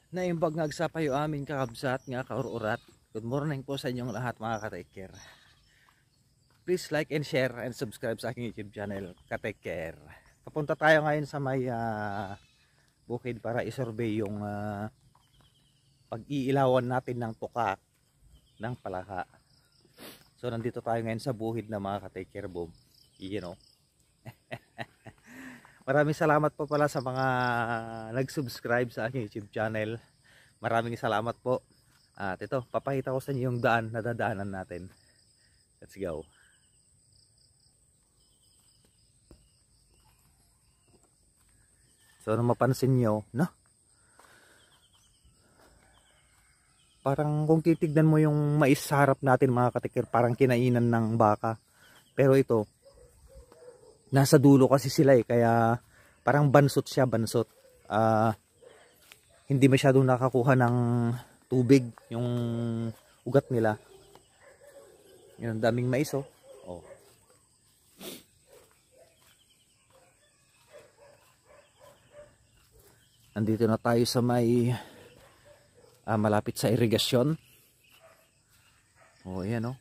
Naimbag ngagsapayo amin kakabsat nga kaururat. Good morning po sa inyong lahat mga ka-take care. Please like and share and subscribe sa aking YouTube channel, ka-take care. Papunta tayo ngayon sa may bukid para isurvey yung pag-iilawan natin ng tuka ng palaka. So nandito tayo ngayon sa buhid na mga ka-take care boom. You know. Maraming salamat po pala sa mga nag-subscribe sa aking YouTube channel. Maraming salamat po. At ito, papakita ko sa inyo yung daan na dadaanan natin. Let's go. So, ano mapansin nyo, no? Parang kung titignan mo yung mais sa harap natin mga katikir, parang kinainan ng baka. Pero ito, nasa dulo kasi sila kaya parang bansot siya, bansot. Hindi masyadong nakakuha ng tubig yung ugat nila. Yun, daming mais oh. Nandito na tayo sa may malapit sa irigasyon. Ayan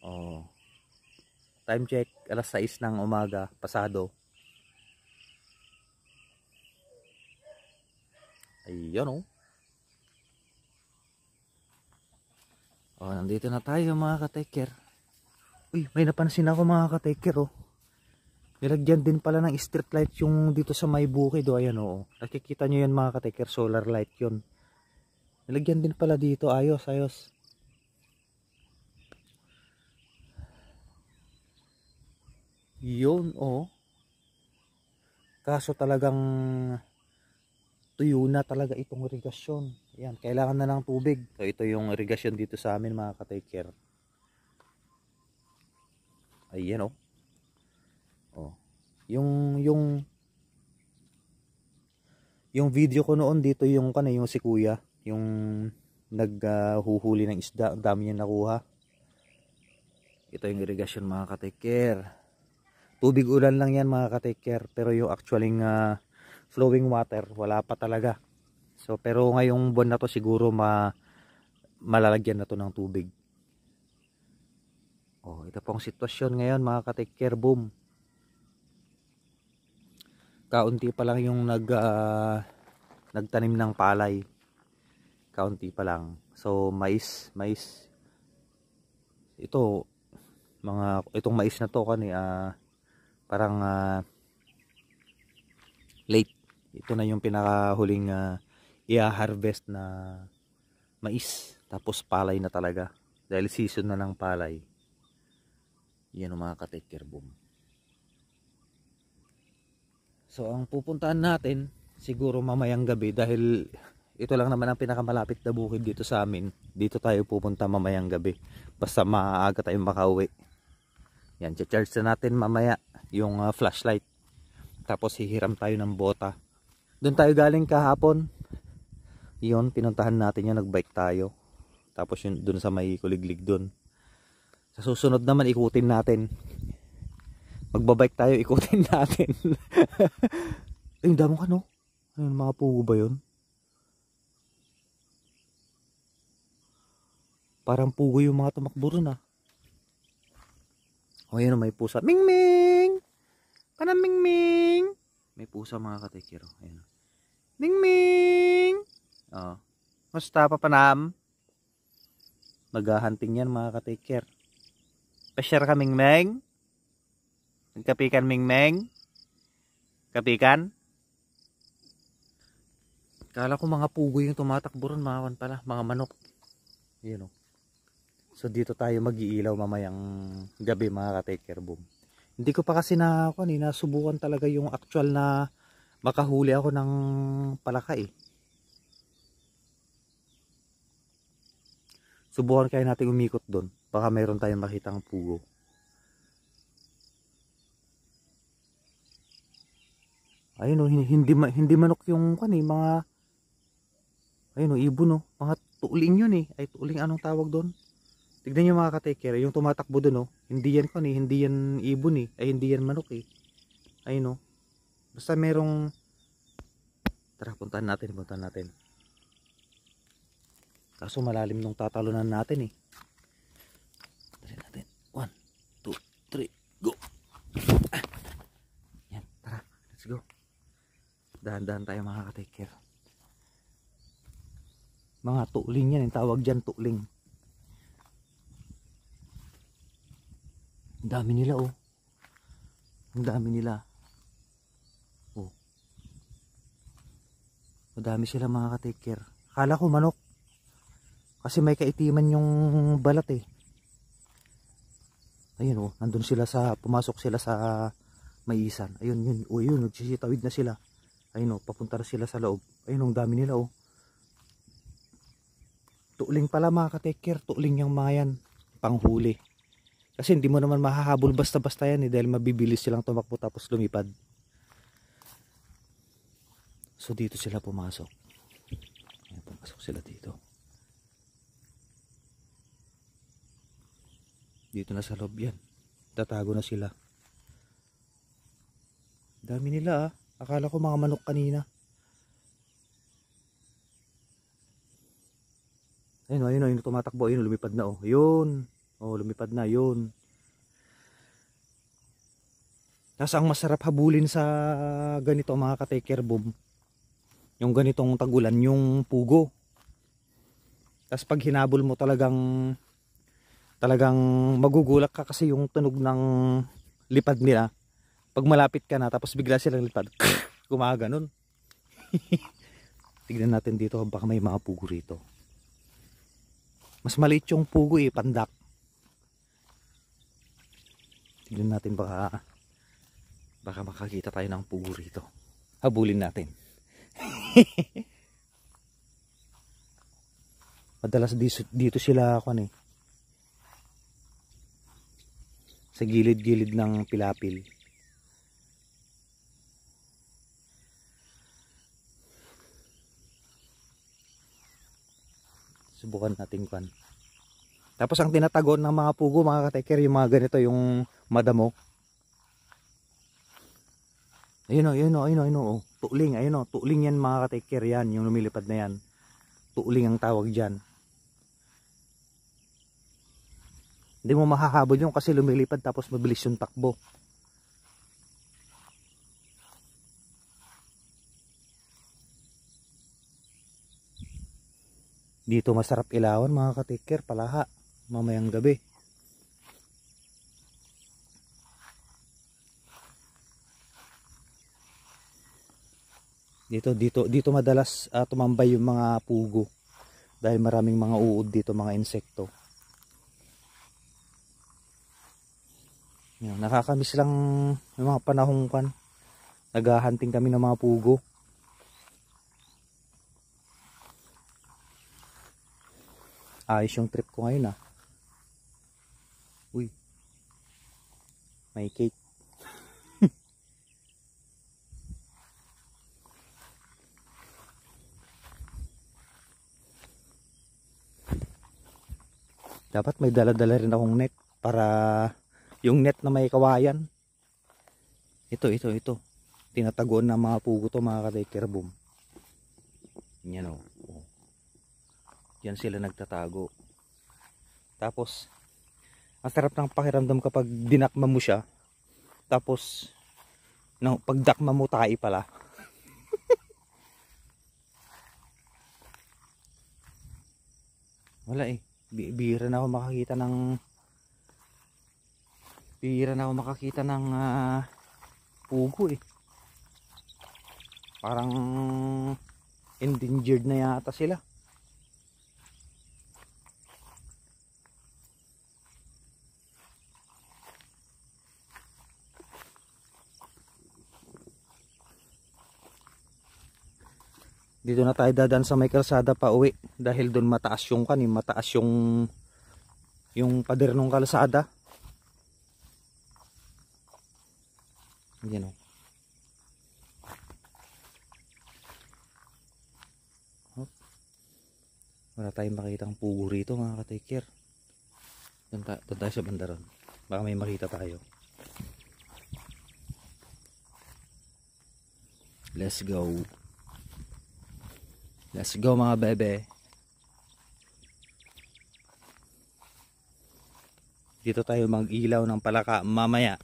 oh. Time check, alas 6 ng umaga, pasado. Ayun nandito na tayo mga ka-taker. Uy, may napansin ako mga ka-taker oh. Nilagyan din pala ng street light yung dito sa may bukid oh. Ayan oh. Nakikita nyo yan mga ka-taker, solar light yun. Nilagyan din pala dito, ayos, ayos. Yun oh. Kaso talagang tuyo na talaga itong irigasyon. Ayan, kailangan na ng tubig. So ito yung irigasyon dito sa amin mga ka-take care. Ayan oh. Yung video ko noon dito yung si kuya, yung naghuhuli ng isda, ang dami niya nakuha. Ito yung irigasyon mga ka-take care. Tubig ulan lang yan mga ka-take care, pero yung actually flowing water wala pa talaga. So pero ngayong buwan na to siguro malalagyan na to ng tubig. Ito pong sitwasyon ngayon mga ka-take care boom. Kaunti pa lang yung nagtanim ng palay. Kaunti pa lang. So mais. Itong mais na to parang late. Ito na yung pinakahuling i-harvest na mais. Tapos palay na talaga. Dahil season na ng palay. Yan ang mga ka-take care boom. So ang pupuntahan natin siguro mamayang gabi dahil ito lang naman ang pinakamalapit na bukid dito sa amin. Dito tayo pupunta mamayang gabi. Basta maaga tayong makauwi. Yan, charge na natin mamaya yung flashlight. Tapos hihiram tayo ng bota. Doon tayo galing kahapon. Yun, pinuntahan natin yan, nagbike tayo. Tapos yun doon sa may kuliglig doon. Sa susunod naman ikutin natin. Magbabike tayo, ikutin natin. Ay, damo ka no? Ayun, mga pugo ba yun? Parang pugo yung mga tumakbo ron Ayun, may pusa. Ming Ming! Panam Ming Ming! May pusa mga katekero. Ayun. Ming Ming! Musta pa panam? Maghahunting yan mga kateker. Pa-share ka Ming Ming? Nagkapikan Ming Ming? Kapikan? Kala ko mga pugo yung tumatakbo ron, mga pala, mga manok. Yun So dito tayo mag-iilaw mamayang gabi mga ka-take care boom. Hindi ko pa kasi nasubukan talaga yung actual na makahuli ako ng palaka Subukan kaya natin umikot doon. Baka mayroon tayong makitang pugo. Ayun hindi manok yung mga ayun ibon mga tuling yun ay tuling anong tawag doon. Tignan niyo mga ka-take care, yung tumatakbo doon hindi yan hindi yan ibon ay hindi yan manok ayun basta merong Tara, puntahan natin. Kaso malalim nung tatalunan natin eh. Tara natin. 1, 2, 3, go! Yan, tara. Let's go. Dahan-dahan tayo mga ka-take care. Mga tuling yan. Yung tawag dyan, tuling. Ang dami nila oh. Ang dami nila. Oh. Madami sila mga ka-take care. Akala ko manok. Kasi may kaitiman yung balat eh. Ayun oh, nandun sila pumasok sila sa maisan. Ayun, yun. Oh, yun, nagsisitawid na sila. Ayun oh, papunta na sila sa loob. Ayun, ang dami nila oh. Tuling pala mga ka-take care. Tuling yung mga yan. Panghuli. Kasi hindi mo naman mahahabol basta-basta yan eh. Dahil mabibilis silang tumakbo tapos lumipad. So dito sila pumasok. Ayun, pumasok sila dito. Dito na sa loob yan. Tatago na sila. Dami nila ah. Akala ko mga manok kanina. Ayun, tumatakbo. Ayun, lumipad na oh. Yun. Oh, lumipad na. Yun. Tapos ang masarap habulin sa ganito mga ka-take care boom. Yung ganitong tagulan, yung pugo. Tapos pag hinabol mo talagang magugulak ka kasi yung tunog ng lipad nila. Pag malapit ka na tapos bigla silang lipad. Gumaganon. Tignan natin dito baka may mga pugo rito. Mas maliit yung pugo eh, pandak. Tignan natin baka makakita tayo ng pugo rito. Habulin natin. Madalas dito sila eh. Sa gilid-gilid ng pilapil. Subukan natin kan. Tapos ang tinatagon ng mga pugo mga ka-take care, yung mga ganito, yung madamo. Ayun oh. Tuling, ayun oh. Tuling yan mga ka-take care yan, yung lumilipad na yan. Tuling ang tawag dyan. Hindi mo mahahabol yung kasi lumilipad tapos mabilis yung takbo. Dito masarap ilawan mga ka-take care, palaha, mamayang gabi. Dito madalas tumambay yung mga pugo. Dahil maraming mga uod dito, mga insekto. Yan, nakakamiss lang yung mga panahong kan. Naghahunting kami ng mga pugo. Ayos yung trip ko ngayon ah. Uy. May cake. Dapat may dala-dala rin akong net para yung net na may kawayan. Ito. Tinataguan ng mga pugo to mga ka-take care boom. Yan o. Yan sila nagtatago. Tapos ang sarap ng pakiramdam kapag dinakma mo siya. Tapos no, pag dakma mo tayo pala. Wala eh. Bihira na ako makakita ng pugo eh. Parang endangered na yata sila. Dito na tayo dadaan sa may kalsada pa uwi dahil doon mataas yung mataas yung pader ng kalsada. Yan o. Wala tayong makitang pugo rito mga ka-take care. Doon tayo sa bandaron. Baka may makita tayo. Let's go. Let's go mga bebe. Dito tayo mag-ilaw ng palaka mamaya.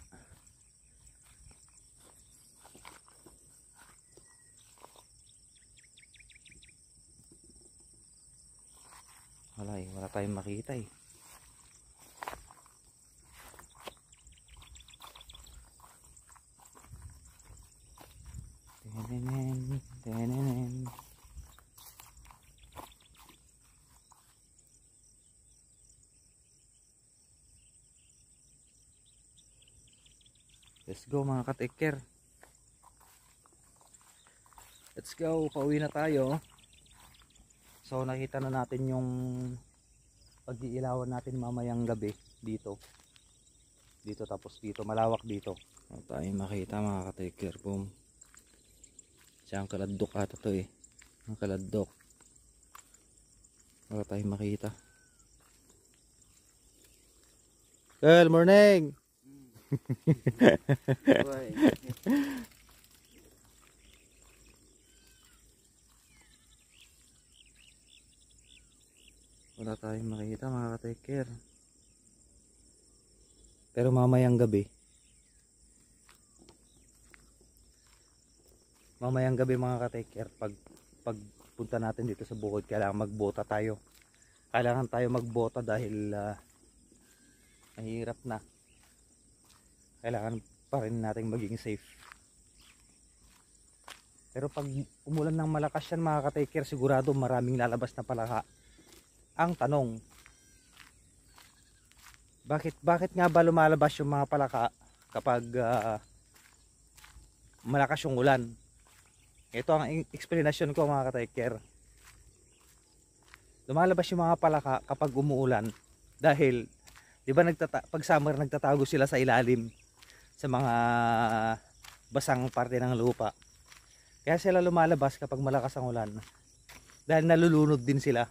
Wala tayong makita eh. Tenenen, tenenen. Let's go mga ka-take-care. Let's go, pauwi na tayo. So nakita na natin yung pag-iilawan natin mamayang gabi dito. Dito tapos dito, malawak dito. Wala tayong makita mga ka-take-care. Boom. Siyang kaladok ata to eh. Ang kaladok. Wala tayong makita. Good morning! Wala tayong makita mga ka-take-care. Pero mamayang gabi mga ka-take-care, pag punta natin dito sa bukid, kailangan magbota tayo. Kailangan tayo magbota dahil mahirap na. Kailangan pa rin natin maging safe. Pero pag umulan ng malakas yan mga ka-take-care, sigurado maraming lalabas na palaka. Ang tanong, bakit nga ba lumalabas yung mga palaka kapag malakas yung ulan? Ito ang explanation ko mga ka-take-care. Lumalabas yung mga palaka kapag umuulan dahil, di ba pag summer nagtatago sila sa ilalim sa mga basang parte ng lupa. Kaya sila lumalabas kapag malakas ang ulan dahil nalulunod din sila.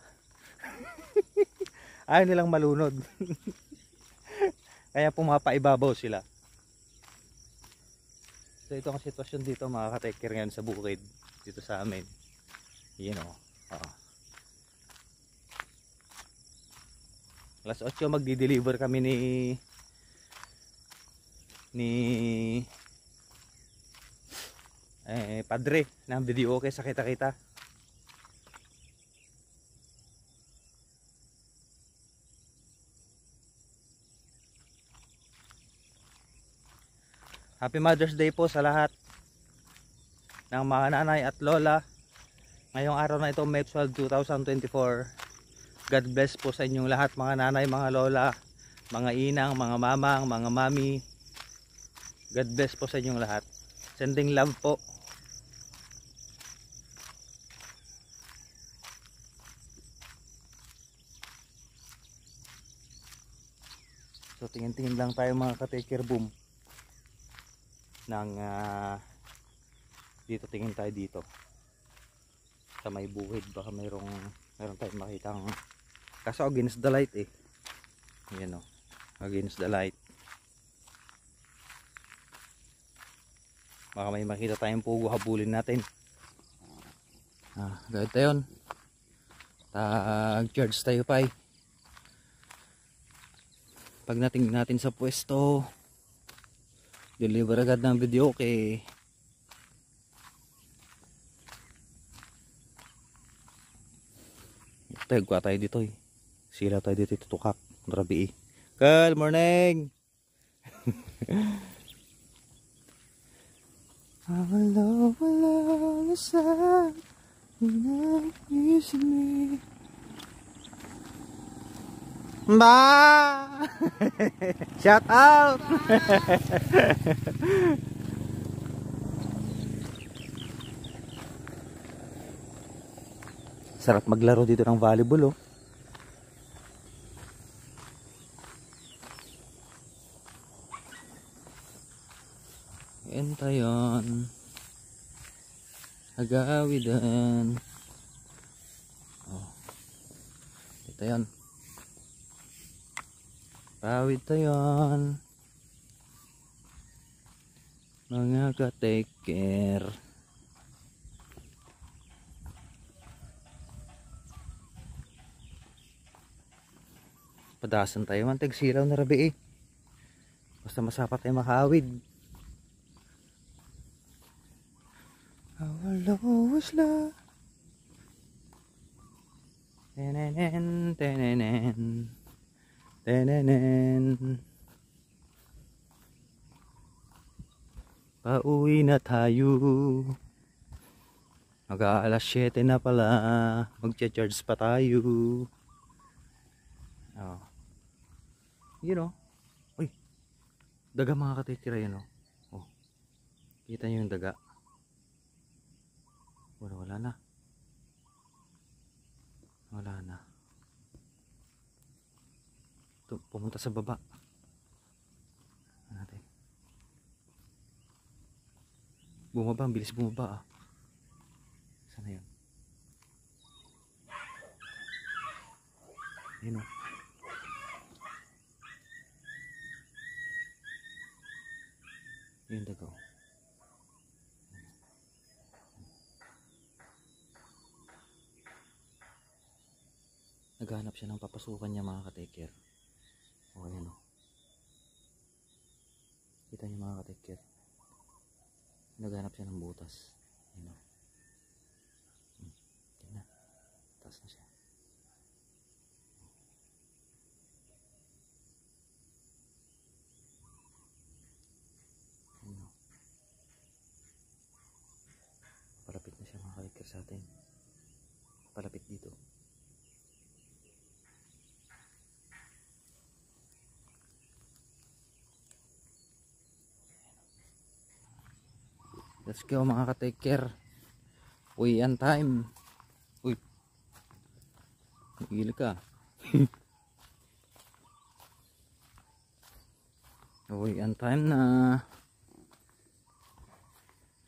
Ayaw nilang malunod. Kaya pumapaibabaw sila. So ito ang sitwasyon dito mga ka-take-care ngayon sa bukid dito sa amin. You know. Alas 8 magdi-deliver kami ni padre ng video okay sa kita-kita. Happy Mother's Day po sa lahat ng mga nanay at lola. Ngayong araw na ito, May 12, 2024. God bless po sa inyong lahat mga nanay, mga lola, mga inang, mga mamang, mga mami. God bless po sa inyong lahat. Sending love po. So tingin-tingin lang tayo mga ka-take-care, boom. Dito tingin tayo dito sa may buhid, baka meron tayong makitang, kaso against the light eh. Yan o, against the light, baka may makita tayong pugo, habulin natin. Gayot tayo, tag-charge tayo pa eh. Pag natingin natin sa pwesto, deliver agad ng video okay. Tagwa tayo dito eh. Sila tayo dito tutukak. Rabi eh. Good morning! Wala na sa inaisip me. Ba! Shout out! Sarap maglaro dito ng volleyball oh. Enta yon. Agawidan. Oh. Ito yon. Pawid tayon. Mga ka-take care. Padasan tayo man silaw na rabi eh. Basta masapat tayo makawid. Our lowest love. Tenenen, tenenen, tenenen. Pauwi na tayo. Mag-aalas 7 na pala. Mag-charge pa tayo. Oh. You know. Uy. Daga mga katikira yun oh. Oh. Kita nyo yung daga. Wala na. Wala na. Pumunta sa baba. Ano natin? Bumaba, ang bilis bumaba ah. Sana yun? Yun o. Yun dago. Naghanap siya ng papasukan niya mga kateker. O yan o. Kita niyo mga kateker. Naghanap siya ng butas. Yan o. Yan na. Taas na siya. Yan o. Palapit na siya mga kateker sa atin. Palapit dito. Let's go mga ka-take-care. Uwian time. Uy. Nagigil ka. Uwian time na.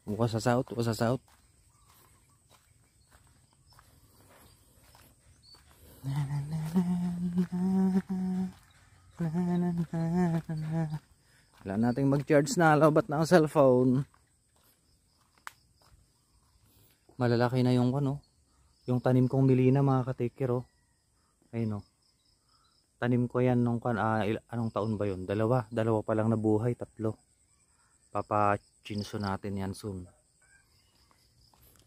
Bukas sa south. Bukas sa south. Wala nating mag-charge na. Lobat na ang cellphone. Malalaki na yung ano, yung tanim kong milina mga ka-taker oh. Ayun oh. Tanim ko yan nung anong taon ba yun? Dalawa pa lang nabuhay, 3. Papachinso natin yan soon.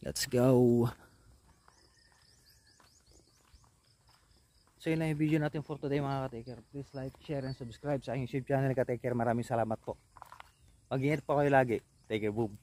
Let's go. So yun na yung video natin for today mga ka-taker. Please like, share and subscribe sa aking YouTube channel ka-taker. Maraming salamat po. Mag-ingat po kayo lagi. Take care, boom.